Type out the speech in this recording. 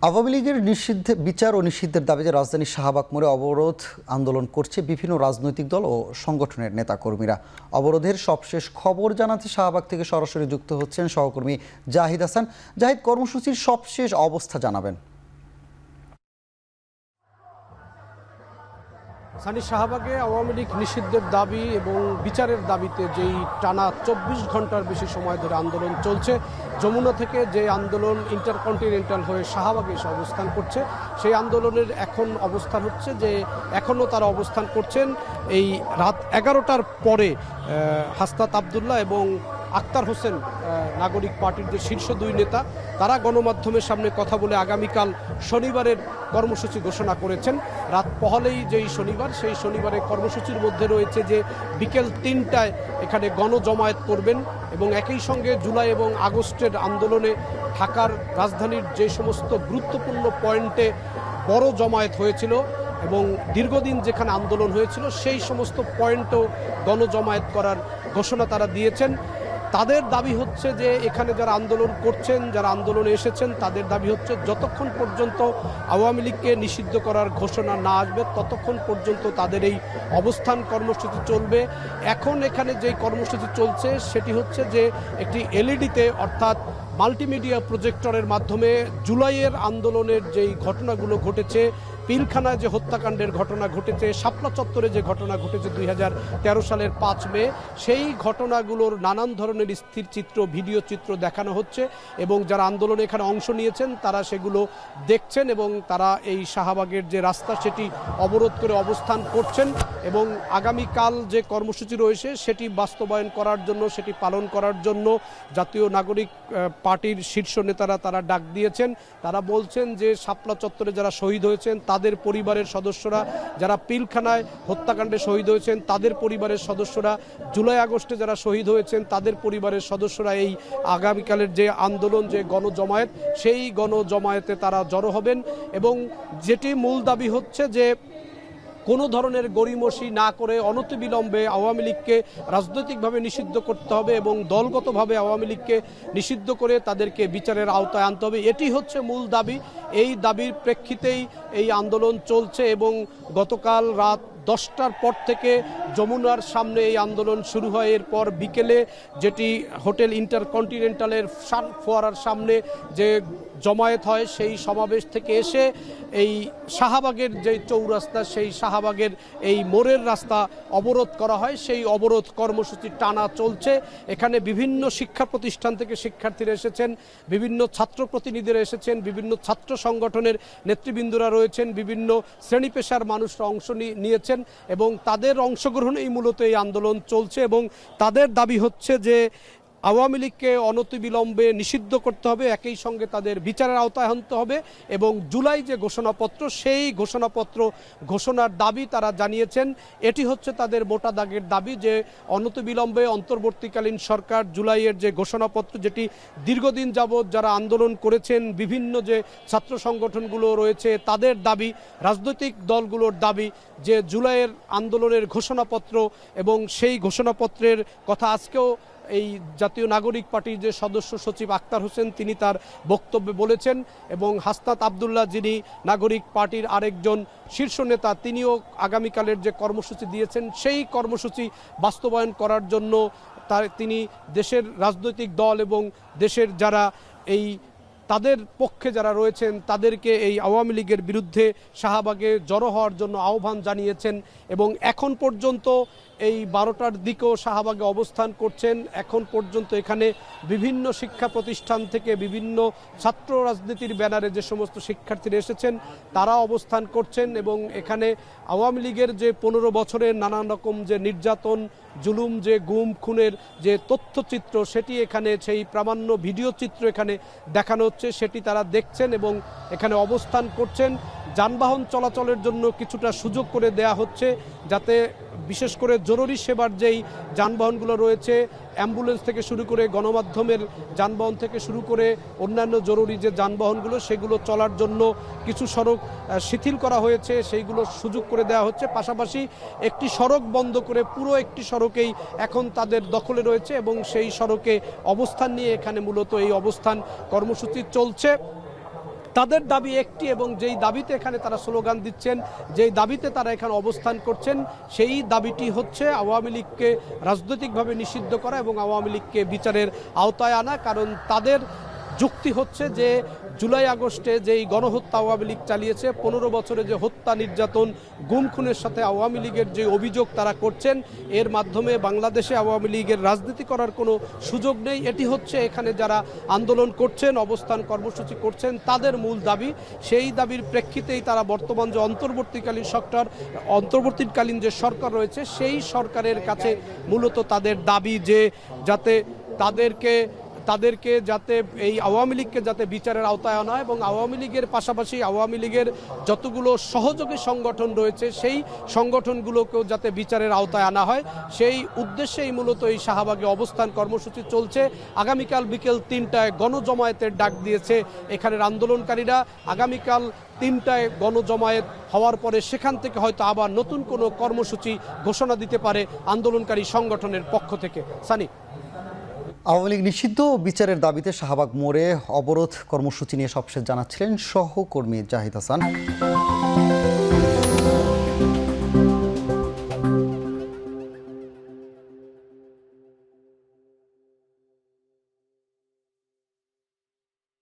আওয়ামী লীগের বিচার ও নিষিদ্ধের দাবিতে রাজধানীর শাহবাগ মোড়ে অবরোধ আন্দোলন করছে বিভিন্ন রাজনৈতিক দল ও সংগঠনের নেতাকর্মীরা। অবরোধের সবশেষ খবর জানাতে শাহবাগ থেকে সরাসরি যুক্ত হচ্ছেন সহকর্মী জাহিদ হাসান। জাহিদ, কর্মসূচির সবশেষ অবস্থা জানাবেন। শাহবাগে আওয়ামী লীগ নিষিদ্ধের দাবি এবং বিচারের দাবিতে যেই টানা ২৪ ঘন্টার বেশি সময় ধরে আন্দোলন চলছে, যমুনা থেকে যে আন্দোলন ইন্টারকন্টিনেন্টাল হয়ে শাহবাগে এসে অবস্থান করছে, সেই আন্দোলনের এখন অবস্থান হচ্ছে যে এখনও তারা অবস্থান করছেন এই রাত ১১টার পরে। হাসনাত আবদুল্লাহ এবং আক্তার হোসেন নাগরিক পার্টির যে শীর্ষ দুই নেতা, তারা গণমাধ্যমের সামনে কথা বলে আগামীকাল শনিবারের কর্মসূচি ঘোষণা করেছেন। রাত পহলেই যেই শনিবার, সেই শনিবারের কর্মসূচির মধ্যে রয়েছে যে বিকেল ৩টায় এখানে গণজমায়েত করবেন এবং একই সঙ্গে জুলাই এবং আগস্টের আন্দোলনে ঢাকার রাজধানীর যে সমস্ত গুরুত্বপূর্ণ পয়েন্টে বড় জমায়েত হয়েছিল এবং দীর্ঘদিন যেখানে আন্দোলন হয়েছিল সেই সমস্ত পয়েন্টও গণজমায়েত করার ঘোষণা তারা দিয়েছেন। তাদের দাবি হচ্ছে যে এখানে যারা আন্দোলন করছেন, যারা আন্দোলনে এসেছেন, তাদের দাবি হচ্ছে যতক্ষণ পর্যন্ত আওয়ামী লীগকে নিষিদ্ধ করার ঘোষণা না আসবে ততক্ষণ পর্যন্ত তাদের এই অবস্থান কর্মসূচি চলবে। এখন এখানে যেই কর্মসূচি চলছে সেটি হচ্ছে যে একটি এলইডিতে অর্থাৎ মাল্টিমিডিয়া প্রজেক্টরের মাধ্যমে জুলাইয়ের আন্দোলনের যেই ঘটনাগুলো ঘটেছে, পিলখানায় যে হত্যাকাণ্ডের ঘটনা ঘটেছে, শাপলা চত্বরে যে ঘটনা ঘটেছে ২০১৩ সালের ৫ মে, সেই ঘটনাগুলোর নানান ধরনের স্থির চিত্র, ভিডিও চিত্র দেখানো হচ্ছে এবং যারা আন্দোলনে এখানে অংশ নিয়েছেন তারা সেগুলো দেখছেন এবং তারা এই শাহবাগের যে রাস্তা সেটি অবরোধ করে অবস্থান করছেন এবং আগামীকাল যে কর্মসূচি রয়েছে সেটি বাস্তবায়ন করার জন্য, সেটি পালন করার জন্য জাতীয় নাগরিক পার্টির শীর্ষ নেতারা তারা ডাক দিয়েছেন। তারা বলছেন যে শাপলা চত্বরে যারা শহীদ হয়েছেন তাদের পরিবারের সদস্যরা, যারা পিলখানায় হত্যাকাণ্ডে শহীদ হয়েছেন তাদের পরিবারের সদস্যরা, জুলাই আগস্টে যারা শহীদ হয়েছেন তাদের পরিবারের সদস্যরা এই আগামীকালের যে আন্দোলন, যে গণজমায়েত, সেই গণজমায়েতে তারা জড়ো হবেন এবং যেটি মূল দাবি হচ্ছে যে কোনো ধরনের গড়িমসি না করে অনতিবিলম্বে আওয়ামী লীগকে রাজনৈতিকভাবে নিষিদ্ধ করতে হবে এবং দলগতভাবে আওয়ামী লীগকে নিষিদ্ধ করে তাদেরকে বিচারের আওতায় আনতে হবে। এটি হচ্ছে মূল দাবি। এই দাবির প্রেক্ষিতেই এই আন্দোলন চলছে এবং গতকাল রাত 10টার পর থেকে যমুনার সামনে এই আন্দোলন শুরু হয়। এরপর বিকেলে যেটি হোটেল ইন্টারকন্টিনেন্টালের ফোয়ারার সামনে যে জমায়েত হয়, সেই সমাবেশ থেকে এসে এই শাহবাগের যে চৌরাস্তা, সেই শাহবাগের এই মোড়ের রাস্তা অবরোধ করা হয়। সেই অবরোধ কর্মসূচি টানা চলছে। এখানে বিভিন্ন শিক্ষা প্রতিষ্ঠান থেকে শিক্ষার্থীরা এসেছেন, বিভিন্ন ছাত্র প্রতিনিধিরা এসেছেন, বিভিন্ন ছাত্র সংগঠনের নেতৃবৃন্দরা রয়েছেন, বিভিন্ন শ্রেণী পেশার মানুষরা অংশ নিয়েছেন এবং তাদের অংশগ্রহণেই মূলত এই আন্দোলন চলছে এবং তাদের দাবি হচ্ছে যে আওয়ামী লীগকে অনতিবিলম্বে নিষিদ্ধ করতে হবে, একই সঙ্গে তাদের বিচারের আওতায় আনতে হবে এবং জুলাই যে ঘোষণাপত্র, সেই ঘোষণাপত্র ঘোষণার দাবি তারা জানিয়েছেন। এটি হচ্ছে তাদের মোটা দাগের দাবি যে অনতিবিলম্বে অন্তর্বর্তীকালীন সরকার জুলাইয়ের যে ঘোষণাপত্র, যেটি দীর্ঘদিন যাবৎ যারা আন্দোলন করেছেন, বিভিন্ন যে ছাত্র সংগঠনগুলো রয়েছে তাদের দাবি, রাজনৈতিক দলগুলোর দাবি যে জুলাইয়ের আন্দোলনের ঘোষণাপত্র এবং সেই ঘোষণাপত্রের কথা আজকেও এই জাতীয় নাগরিক পার্টির যে সদস্য সচিব আক্তার হোসেন তিনি তার বক্তব্যে বলেছেন এবং হাসনাত আবদুল্লাহ যিনি নাগরিক পার্টির আরেকজন শীর্ষ নেতা, তিনিও আগামীকালের যে কর্মসূচি দিয়েছেন সেই কর্মসূচি বাস্তবায়ন করার জন্য তিনি দেশের রাজনৈতিক দল এবং দেশের যারা এই তাদের পক্ষে যারা রয়েছেন তাদেরকে এই আওয়ামী লীগের বিরুদ্ধে শাহবাগে জড়ো হওয়ার জন্য আহ্বান জানিয়েছেন এবং এখন পর্যন্ত এই 12টার দিকেও শাহবাগে অবস্থান করছেন। এখন পর্যন্ত এখানে বিভিন্ন শিক্ষা প্রতিষ্ঠান থেকে বিভিন্ন ছাত্র রাজনীতির ব্যানারে যে সমস্ত শিক্ষার্থীরা এসেছেন তারা অবস্থান করছেন এবং এখানে আওয়ামী লীগের যে 15 বছরের নানান রকম যে নির্যাতন, জুলুম, যে গুম খুনের যে তথ্যচিত্র, সেটি এখানে সেই প্রামাণ্য ভিডিও চিত্র এখানে দেখানো হচ্ছে, সেটি তারা দেখছেন এবং এখানে অবস্থান করছেন। যানবাহন চলাচলের জন্য কিছুটা সুযোগ করে দেয়া হচ্ছে যাতে বিশেষ করে জরুরি সেবার যেই যানবাহনগুলো রয়েছে, অ্যাম্বুলেন্স থেকে শুরু করে গণমাধ্যমের যানবাহন থেকে শুরু করে অন্যান্য জরুরি যে যানবাহনগুলো, সেগুলো চলার জন্য কিছু সড়ক শিথিল করা হয়েছে, সেইগুলো সুযোগ করে দেওয়া হচ্ছে। পাশাপাশি একটি সড়ক বন্ধ করে পুরো একটি সড়কেই এখন তাদের দখলে রয়েছে এবং সেই সড়কে অবস্থান নিয়ে এখানে মূলত এই অবস্থান কর্মসূচি চলছে। তাদের দাবি একটি, এবং যেই দাবিতে এখানে তারা স্লোগান দিচ্ছেন, যেই দাবিতে তারা এখানে অবস্থান করছেন, সেই দাবিটি হচ্ছে আওয়ামী লীগকে রাজনৈতিকভাবে নিষিদ্ধ করা এবং আওয়ামী লীগকে বিচারের আওতায় আনা। কারণ তাদের যুক্তি হচ্ছে যে জুলাই আগস্টে যেই গণহত্যা আওয়ামী লীগ চালিয়েছে, 15 বছরে যে হত্যা, নির্যাতন, গুম খুনের সাথে আওয়ামী লীগের যে অভিযোগ তারা করছেন, এর মাধ্যমে বাংলাদেশে আওয়ামী লীগের রাজনীতি করার কোনো সুযোগ নেই। এটি হচ্ছে এখানে যারা আন্দোলন করছেন, অবস্থান কর্মসূচি করছেন, তাদের মূল দাবি। সেই দাবির প্রেক্ষিতেই তারা বর্তমান যে অন্তর্বর্তীকালীন যে সরকার রয়েছে, সেই সরকারের কাছে মূলত তাদের দাবি যে যাতে তাদেরকে যাতে এই আওয়ামী লীগকে যাতে বিচারের আওতায় আনা হয়, এবং আওয়ামী লীগের পাশাপাশি আওয়ামী লীগের যতগুলো সহযোগী সংগঠন রয়েছে, সেই সংগঠনগুলোকেও যাতে বিচারের আওতায় আনা হয়, সেই উদ্দেশ্যেই মূলত এই শাহবাগে অবস্থান কর্মসূচি চলছে। আগামীকাল বিকেল 3টায় গণজমায়েতের ডাক দিয়েছে এখানের আন্দোলনকারীরা। আগামীকাল 3টায় গণজমায়েত হওয়ার পরে সেখান থেকে হয়তো আবার নতুন কোনো কর্মসূচি ঘোষণা দিতে পারে আন্দোলনকারী সংগঠনের পক্ষ থেকে। সানি, আওয়ামী লীগ নিষিদ্ধ ও বিচারের দাবিতে শাহবাগ মোড়ে অবরোধ কর্মসূচি নিয়ে সবশেষ জানাচ্ছিলেন সহকর্মী জাহিদ হাসান।